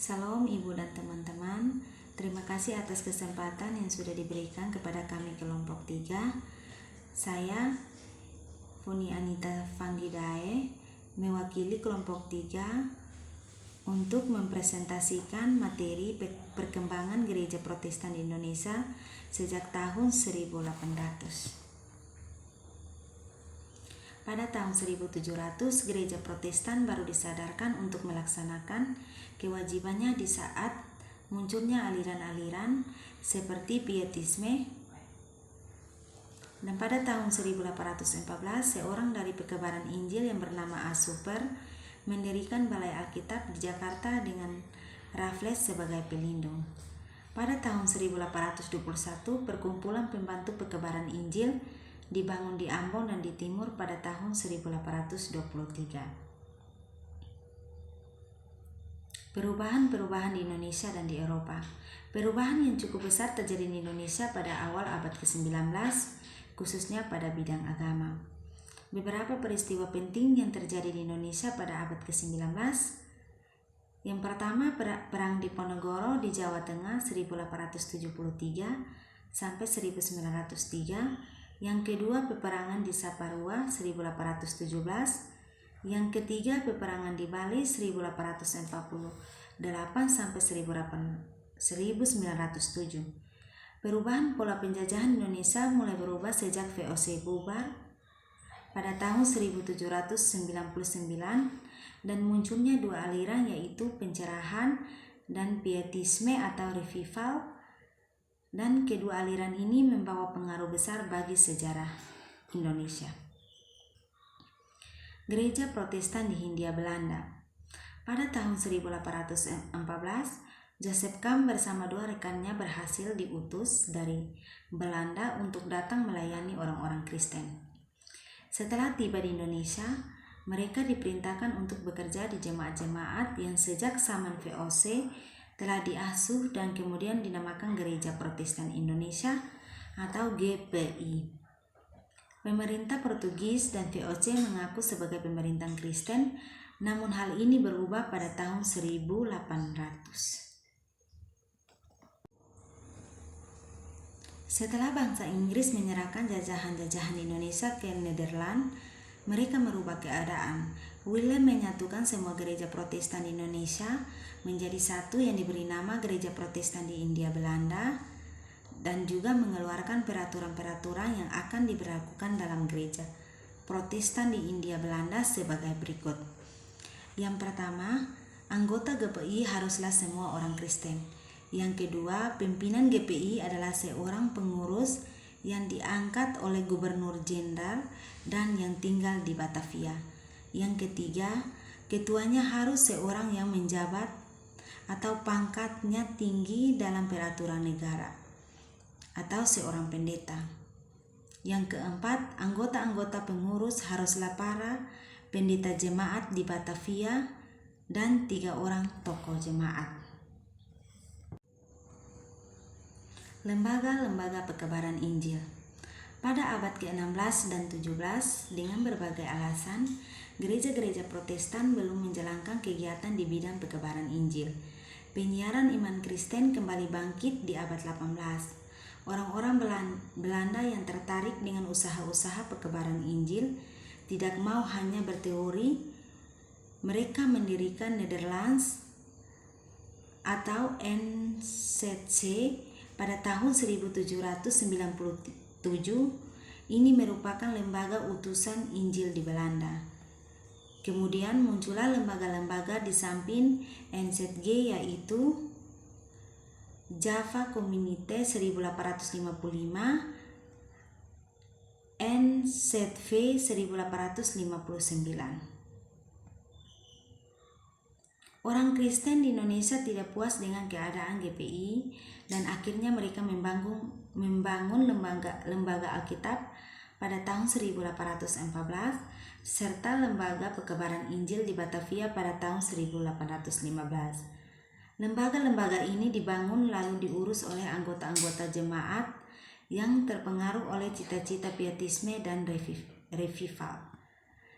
Salam Ibu dan teman-teman, terima kasih atas kesempatan yang sudah diberikan kepada kami kelompok 3. Saya Funi Anita Fanggidae mewakili kelompok 3 untuk mempresentasikan materi perkembangan Gereja Protestan di Indonesia sejak tahun 1800. Pada tahun 1700, Gereja Protestan baru disadarkan untuk melaksanakan kewajibannya di saat munculnya aliran-aliran seperti Pietisme. Dan pada tahun 1814, seorang dari pekebaran Injil yang bernama A. Super mendirikan Balai Alkitab di Jakarta dengan Raffles sebagai pelindung. Pada tahun 1821, perkumpulan pembantu pekebaran Injil dibangun di Ambon dan di Timur pada tahun 1823. Perubahan-perubahan di Indonesia dan di Eropa. Perubahan yang cukup besar terjadi di Indonesia pada awal abad ke-19, khususnya pada bidang agama. Beberapa peristiwa penting yang terjadi di Indonesia pada abad ke-19. Yang pertama, Perang Diponegoro di Jawa Tengah 1873 sampai 1903. Yang kedua, peperangan di Saparua 1817. Yang ketiga, peperangan di Bali 1848 sampai 1907. Perubahan pola penjajahan Indonesia mulai berubah sejak VOC bubar pada tahun 1799 dan munculnya dua aliran, yaitu pencerahan dan Pietisme atau revival. Dan kedua aliran ini membawa pengaruh besar bagi sejarah Indonesia. Gereja Protestan di Hindia Belanda. Pada tahun 1814, Joseph Camp bersama dua rekannya berhasil diutus dari Belanda untuk datang melayani orang-orang Kristen. Setelah tiba di Indonesia, mereka diperintahkan untuk bekerja di jemaat-jemaat yang sejak zaman VOC telah diasuh dan kemudian dinamakan Gereja Protestan Indonesia atau GPI. Pemerintah Portugis dan VOC mengaku sebagai pemerintahan Kristen, namun hal ini berubah pada tahun 1800. Setelah bangsa Inggris menyerahkan jajahan-jajahan Indonesia ke Nederland, mereka merubah keadaan. Willem menyatukan semua gereja Protestan di Indonesia menjadi satu yang diberi nama Gereja Protestan di Hindia Belanda, dan juga mengeluarkan peraturan-peraturan yang akan diberlakukan dalam gereja Protestan di Hindia Belanda sebagai berikut. Yang pertama, anggota GPI haruslah semua orang Kristen. Yang kedua, pimpinan GPI adalah seorang pengurus yang diangkat oleh Gubernur Jenderal dan yang tinggal di Batavia. Yang ketiga, ketuanya harus seorang yang menjabat atau pangkatnya tinggi dalam peraturan negara atau seorang pendeta. Yang keempat, anggota-anggota pengurus haruslah para pendeta jemaat di Batavia dan 3 orang tokoh jemaat. Lembaga-lembaga pekebaran Injil. Pada abad ke-16 dan 17, dengan berbagai alasan, gereja-gereja Protestan belum menjalankan kegiatan di bidang pekebaran Injil. Penyiaran iman Kristen kembali bangkit di abad 18. Orang-orang Belanda yang tertarik dengan usaha-usaha pekebaran Injil tidak mau hanya berteori. Mereka mendirikan Netherlands atau NZC pada tahun 1797. Ini merupakan lembaga utusan Injil di Belanda. Kemudian muncullah lembaga-lembaga di samping NZG, yaitu Java Community 1855, NZV 1859. Orang Kristen di Indonesia tidak puas dengan keadaan GPI dan akhirnya mereka membangun lembaga Alkitab pada tahun 1814 serta lembaga pekebaran Injil di Batavia pada tahun 1815. Lembaga-lembaga ini dibangun lalu diurus oleh anggota-anggota jemaat yang terpengaruh oleh cita-cita Pietisme dan revival.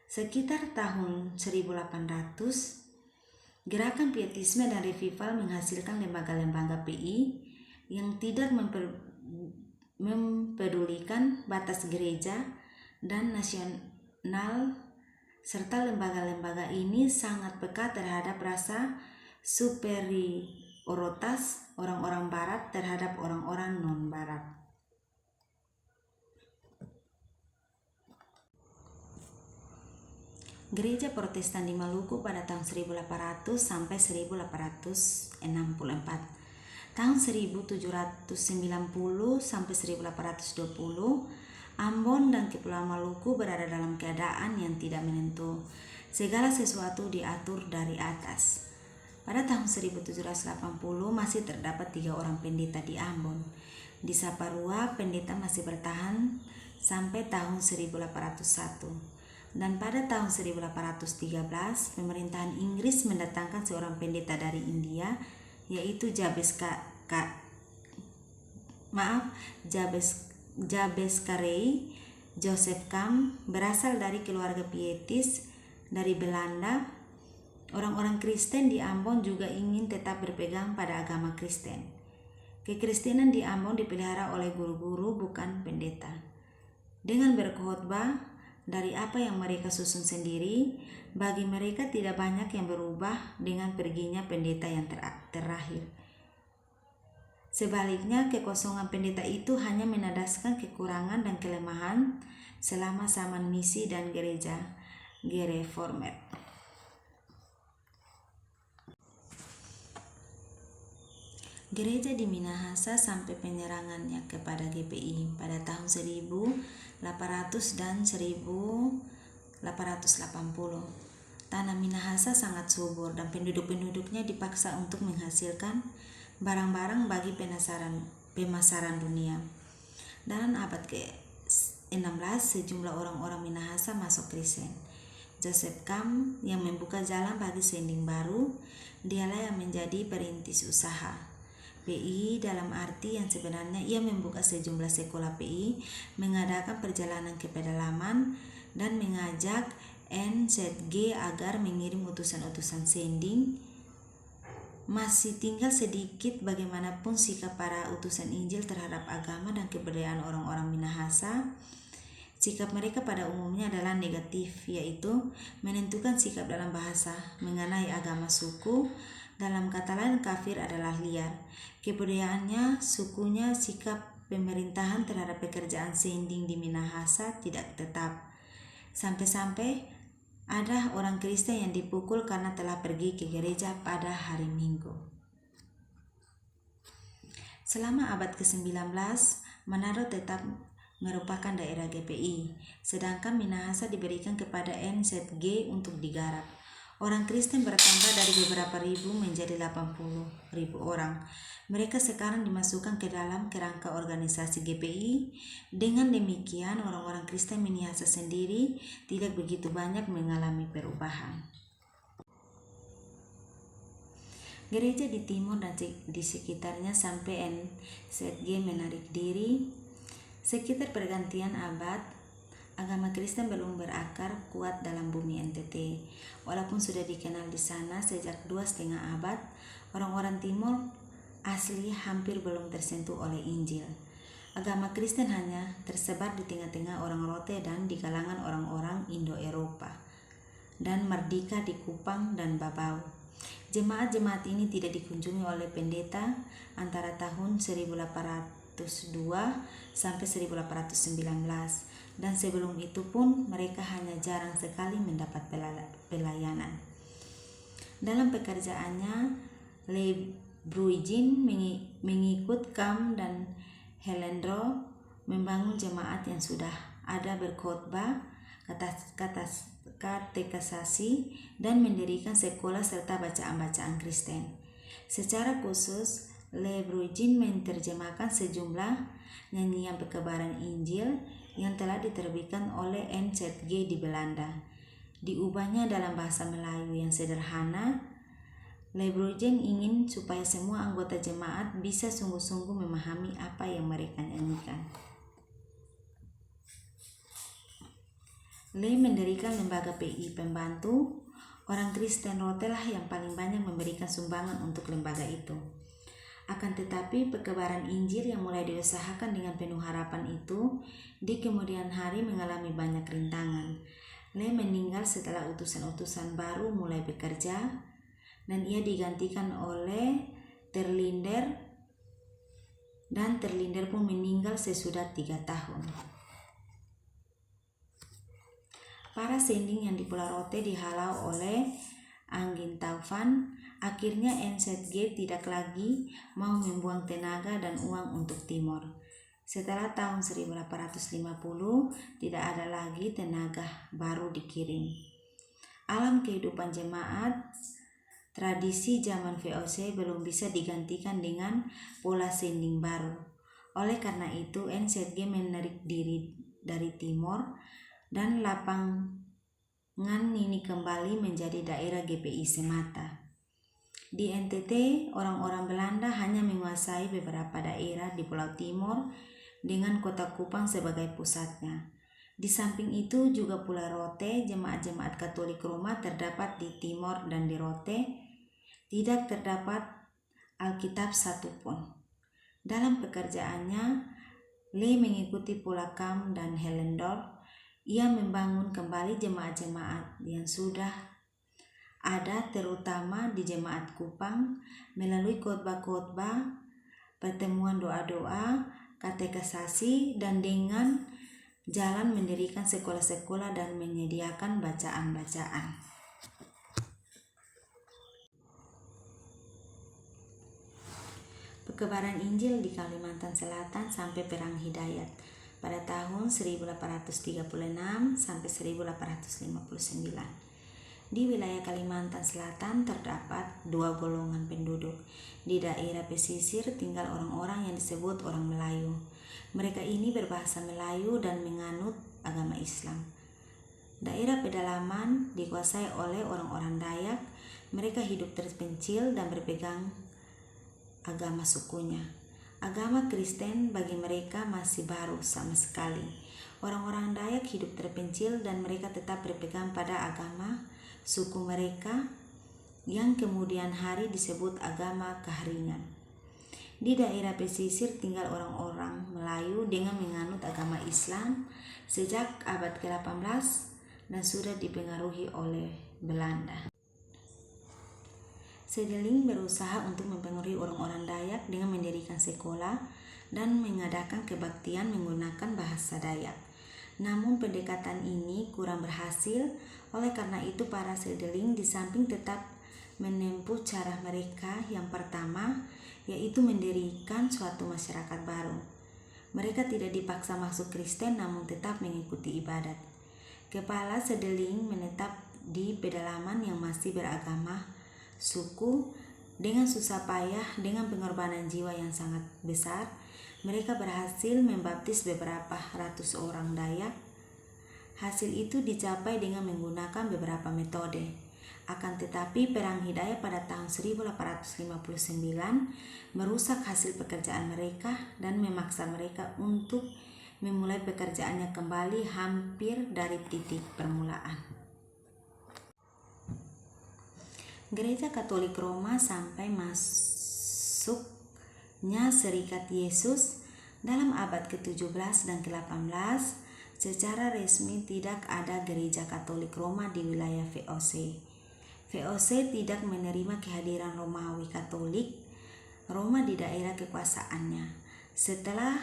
Sekitar tahun 1800, Gerakan pietisme dan revival menghasilkan lembaga-lembaga PI yang tidak mempedulikan batas gereja dan nasional, serta lembaga-lembaga ini sangat peka terhadap rasa superioritas orang-orang barat terhadap orang-orang non-barat. Gereja Protestan di Maluku pada tahun 1800 sampai 1864. Tahun 1790 sampai 1820, Ambon dan Kepulauan Maluku berada dalam keadaan yang tidak menentu. Segala sesuatu diatur dari atas. Pada tahun 1780 masih terdapat 3 orang pendeta di Ambon. Di Saparua, pendeta masih bertahan sampai tahun 1801. Dan pada tahun 1813, pemerintahan Inggris mendatangkan seorang pendeta dari India, yaitu Jabez Carey. Joseph Camp berasal dari keluarga pietis dari Belanda. Orang-orang Kristen di Ambon juga ingin tetap berpegang pada agama Kristen. Kekristenan di Ambon dipelihara oleh guru-guru, bukan pendeta. Dengan berkhotbah dari apa yang mereka susun sendiri, bagi mereka tidak banyak yang berubah dengan perginya pendeta yang terakhir. Sebaliknya, kekosongan pendeta itu hanya menandaskan kekurangan dan kelemahan selama zaman misi dan gereja Gereformed. Gereja di Minahasa sampai penyerangannya kepada GPI pada tahun 1800 dan 1880. Tanah Minahasa sangat subur dan penduduk-penduduknya dipaksa untuk menghasilkan barang-barang bagi pemasaran dunia. Dalam abad ke-16, sejumlah orang-orang Minahasa masuk Kristen. Joseph Camp yang membuka jalan bagi sending baru, dialah yang menjadi perintis usaha PI dalam arti yang sebenarnya. Ia membuka sejumlah sekolah PI, mengadakan perjalanan ke pedalaman, dan mengajak NZG agar mengirim utusan-utusan sending. Masih tinggal sedikit bagaimanapun sikap para utusan Injil terhadap agama dan kebudayaan orang-orang Minahasa. Sikap mereka pada umumnya adalah negatif, yaitu menentukan sikap dalam bahasa, mengenai agama suku. Dalam kata lain, kafir adalah liar. Kebudayaannya, sukunya, sikap pemerintahan terhadap pekerjaan sending di Minahasa tidak tetap. Sampai-sampai ada orang Kristen yang dipukul karena telah pergi ke gereja pada hari Minggu. Selama abad ke-19, Manado tetap merupakan daerah GPI, sedangkan Minahasa diberikan kepada NZG untuk digarap. Orang Kristen bertambah dari beberapa ribu menjadi 80.000 orang. Mereka sekarang dimasukkan ke dalam kerangka organisasi GPI. Dengan demikian, orang-orang Kristen Minahasa sendiri tidak begitu banyak mengalami perubahan. Gereja di timur dan di sekitarnya sampai NZG menarik diri. Sekitar pergantian abad, agama Kristen belum berakar kuat dalam bumi NTT. Walaupun sudah dikenal di sana sejak 2,5 abad, orang-orang timur asli hampir belum tersentuh oleh Injil. Agama Kristen hanya tersebar di tengah-tengah orang Rote dan di kalangan orang-orang Indo-Eropa dan Merdeka di Kupang dan Babau. Jemaat-jemaat ini tidak dikunjungi oleh pendeta antara tahun 1802 sampai 1819. Dan sebelum itu pun mereka hanya jarang sekali mendapat pelayanan. Dalam pekerjaannya, Le Bruygen mengikut Camp dan Helendro membangun jemaat yang sudah ada, berkhotbah, katekisasi, dan mendirikan sekolah serta bacaan-bacaan Kristen. Secara khusus, Le Bruygen menerjemahkan sejumlah nyanyian pekebaran Injil yang telah diterbitkan oleh NZG di Belanda. Diubahnya dalam bahasa Melayu yang sederhana. Le Bruygen ingin supaya semua anggota jemaat bisa sungguh-sungguh memahami apa yang mereka nyanyikan. Le mendirikan lembaga PI pembantu Orang Kristen Rote lah yang paling banyak memberikan sumbangan untuk lembaga itu. Akan tetapi perkebaran Injil yang mulai diusahakan dengan penuh harapan itu di kemudian hari mengalami banyak rintangan. Le meninggal setelah utusan-utusan baru mulai bekerja dan ia digantikan oleh Terlinder, dan Terlinder pun meninggal sesudah 3 tahun. Para sending yang di Pulau Rote dihalau oleh angin taufan. Akhirnya NZG tidak lagi mau membuang tenaga dan uang untuk Timor. Setelah tahun 1850 tidak ada lagi tenaga baru dikirim. Alam kehidupan jemaat, tradisi zaman VOC belum bisa digantikan dengan pola sending baru. Oleh karena itu NZG menarik diri dari Timor dan lapangan ini kembali menjadi daerah GPI semata. Di NTT, orang-orang Belanda hanya menguasai beberapa daerah di Pulau Timor dengan kota Kupang sebagai pusatnya. Di samping itu juga Pulau Rote, jemaat-jemaat Katolik Roma terdapat di Timor dan di Rote, tidak terdapat Alkitab satupun. Dalam pekerjaannya, Le mengikuti Pulakam dan Helendorf. Ia membangun kembali jemaat-jemaat yang sudah ada, terutama di jemaat Kupang, melalui khotbah-khotbah, pertemuan doa-doa, katekisasi, dan dengan jalan mendirikan sekolah-sekolah dan menyediakan bacaan-bacaan. Perkebaran Injil di Kalimantan Selatan sampai Perang Hidayat pada tahun 1836 sampai 1859. Di wilayah Kalimantan Selatan terdapat 2 golongan penduduk. Di daerah pesisir tinggal orang-orang yang disebut orang Melayu. Mereka ini berbahasa Melayu dan menganut agama Islam. Daerah pedalaman dikuasai oleh orang-orang Dayak. Mereka hidup terpencil dan berpegang agama sukunya. Agama Kristen bagi mereka masih baru sama sekali. Orang-orang Dayak hidup terpencil dan mereka tetap berpegang pada agama suku mereka yang kemudian hari disebut agama Kahringan. Di daerah pesisir tinggal orang-orang Melayu dengan menganut agama Islam sejak abad ke-18 dan sudah dipengaruhi oleh Belanda. Sedeling berusaha untuk mempengaruhi orang-orang Dayak dengan mendirikan sekolah dan mengadakan kebaktian menggunakan bahasa Dayak. Namun pendekatan ini kurang berhasil. Oleh karena itu para sedeling di samping tetap menempuh cara mereka yang pertama, yaitu mendirikan suatu masyarakat baru. Mereka tidak dipaksa masuk Kristen namun tetap mengikuti ibadat. Kepala sedeling menetap di pedalaman yang masih beragama suku. Dengan susah payah, dengan pengorbanan jiwa yang sangat besar, mereka berhasil membaptis beberapa ratus orang Dayak. Hasil itu dicapai dengan menggunakan beberapa metode. Akan tetapi Perang Hidayat pada tahun 1859 merusak hasil pekerjaan mereka dan memaksa mereka untuk memulai pekerjaannya kembali hampir dari titik permulaan. Gereja Katolik Roma sampai masuknya Serikat Yesus dalam abad ke-17 dan ke-18, secara resmi tidak ada gereja Katolik Roma di wilayah VOC. VOC tidak menerima kehadiran Romawi Katolik Roma di daerah kekuasaannya. Setelah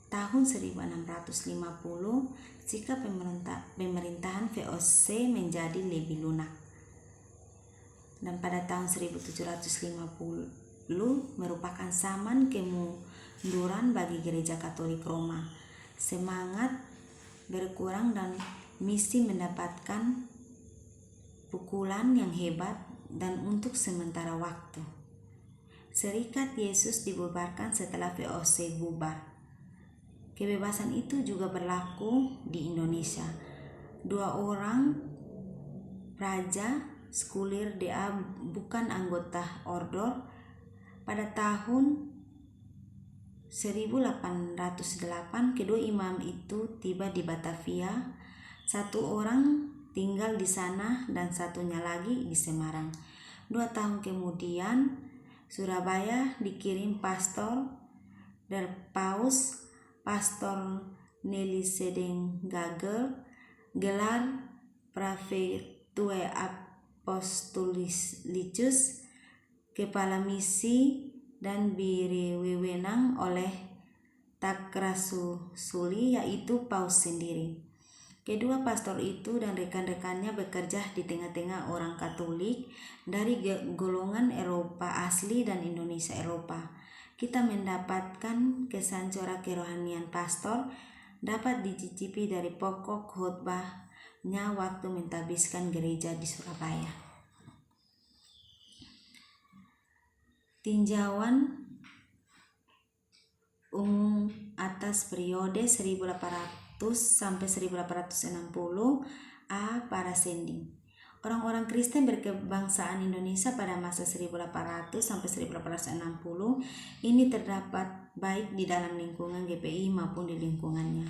tahun 1650, sikap pemerintahan VOC menjadi lebih lunak. Dan pada tahun 1750 merupakan zaman kemunduran bagi gereja Katolik Roma. Semangat berkurang dan misi mendapatkan pukulan yang hebat dan untuk sementara waktu. Serikat Yesus dibubarkan setelah VOC bubar. Kebebasan itu juga berlaku di Indonesia. 2 orang praja sekuler DA bukan anggota Ordor pada tahun 1808 kedua imam itu tiba di Batavia. 1 orang tinggal di sana dan satunya lagi di Semarang. 2 tahun kemudian Surabaya dikirim pastor der Paus, Pastor Nelly Sedengagel, gelar Praefectue Apostolicus, kepala misi dan beri wewenang oleh Takrasuli, yaitu Paus sendiri. Kedua pastor itu dan rekan-rekannya bekerja di tengah-tengah orang Katolik dari golongan Eropa asli dan Indonesia Eropa. Kita mendapatkan kesan corak kerohanian pastor dapat dicicipi dari pokok khotbahnya waktu mentabiskan gereja di Surabaya. Tinjauan umum atas periode 1800 sampai 1860 A. Para sending. Orang-orang Kristen berkebangsaan Indonesia pada masa 1800 sampai 1860 ini terdapat baik di dalam lingkungan GPI maupun di lingkungannya.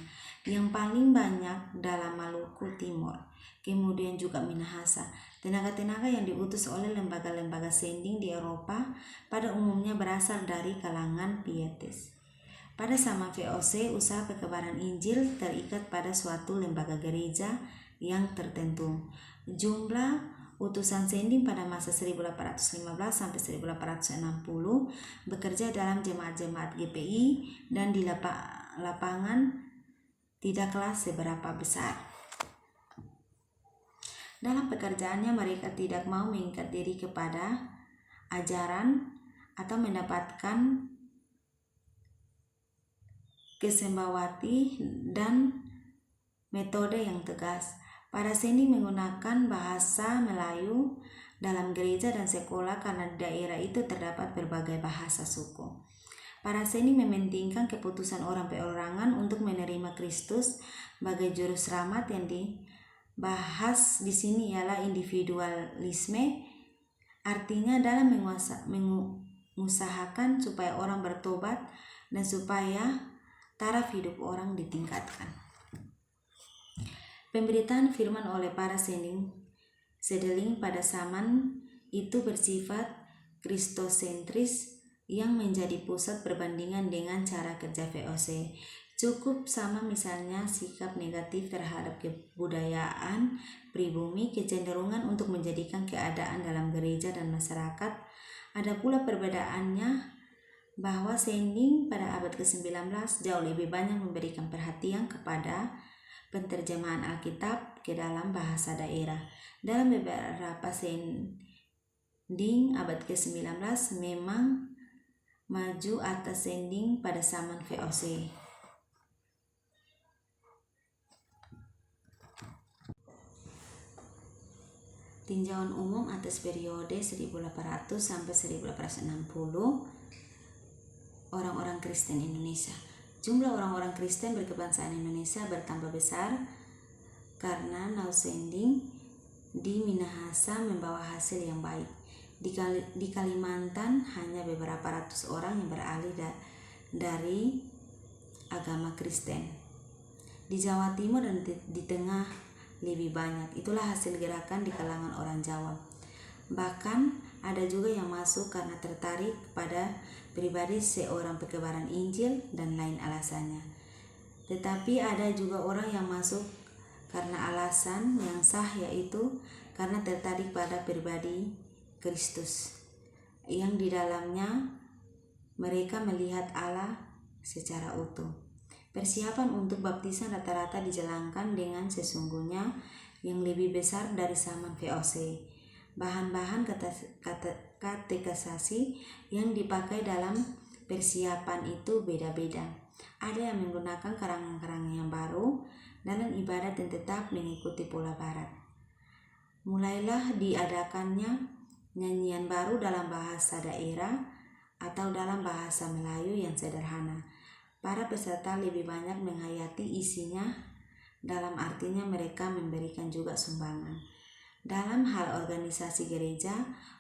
Yang paling banyak dalam Maluku Timur, kemudian juga Minahasa. Tenaga-tenaga yang diutus oleh lembaga-lembaga sending di Eropa pada umumnya berasal dari kalangan pietis. Pada zaman VOC, usaha perkabaran Injil terikat pada suatu lembaga gereja yang tertentu. Jumlah utusan sending pada masa 1815 sampai 1860 bekerja dalam jemaat-jemaat GPI dan di lapangan tidaklah seberapa besar. Dalam pekerjaannya mereka tidak mau mengikat diri kepada ajaran atau mendapatkan kesembawati dan metode yang tegas. Para sending menggunakan bahasa Melayu dalam gereja dan sekolah karena di daerah itu terdapat berbagai bahasa suku. Para sending mementingkan keputusan orang perorangan untuk menerima Kristus sebagai juru selamat. Yang dibahas di sini ialah individualisme, artinya dalam mengusahakan supaya orang bertobat dan supaya taraf hidup orang ditingkatkan. Pemberitaan firman oleh para sedeling pada zaman itu bersifat kristosentris yang menjadi pusat perbandingan dengan cara kerja VOC. Cukup sama misalnya sikap negatif terhadap kebudayaan pribumi, kecenderungan untuk menjadikan keadaan dalam gereja dan masyarakat. Ada pula perbedaannya bahwa sending pada abad ke-19 jauh lebih banyak memberikan perhatian kepada penterjemahan Alkitab ke dalam bahasa daerah. Dalam beberapa sending abad ke-19 memang maju atas sending pada zaman VOC. Tinjauan umum atas periode 1800 sampai 1860 orang-orang Kristen Indonesia. Jumlah orang-orang Kristen berkebangsaan Indonesia bertambah besar karena Nausending di Minahasa membawa hasil yang baik. Di Kalimantan hanya beberapa ratus orang yang beralih dari agama Kristen. Di Jawa Timur dan di Tengah lebih banyak. Itulah hasil gerakan di kalangan orang Jawa. Bahkan ada juga yang masuk karena tertarik pada pribadi seorang pekebaran Injil dan lain alasannya. Tetapi ada juga orang yang masuk karena alasan yang sah, yaitu karena tertarik pada pribadi Kristus, yang di dalamnya mereka melihat Allah secara utuh. Persiapan untuk baptisan rata-rata dijalankan dengan sesungguhnya yang lebih besar dari zaman VOC. Bahan-bahan katekisasi yang dipakai dalam persiapan itu beda-beda. Ada yang menggunakan karangan-karangan yang baru dalam ibadat dan tetap mengikuti pola barat. Mulailah diadakannya nyanyian baru dalam bahasa daerah atau dalam bahasa Melayu yang sederhana. Para peserta lebih banyak menghayati isinya, dalam artinya mereka memberikan juga sumbangan. Dalam hal organisasi gereja,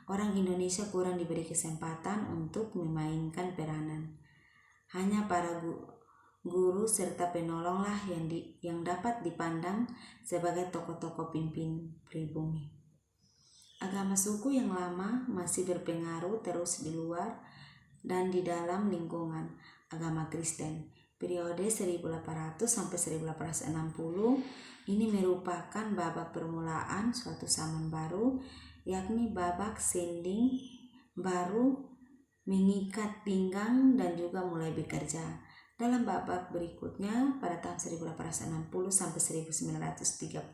orang Indonesia kurang diberi kesempatan untuk memainkan peranan. Hanya para guru, serta penolonglah yang dapat dipandang sebagai tokoh-tokoh pimpin pribumi. Agama suku yang lama masih berpengaruh terus di luar dan di dalam lingkungan agama Kristen. Periode 1800 sampai 1860 ini merupakan babak permulaan suatu zaman baru, yakni babak sending baru mengikat pinggang dan juga mulai bekerja. Dalam babak berikutnya pada tahun 1860 sampai 1930,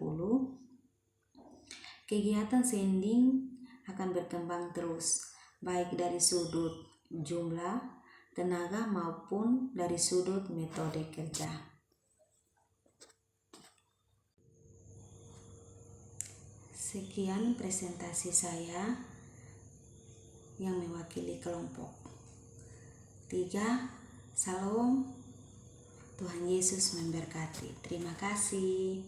kegiatan sending akan berkembang terus, baik dari sudut jumlah, tenaga maupun dari sudut metode kerja. Sekian presentasi saya yang mewakili kelompok 3. Salam, Tuhan Yesus memberkati. Terima kasih.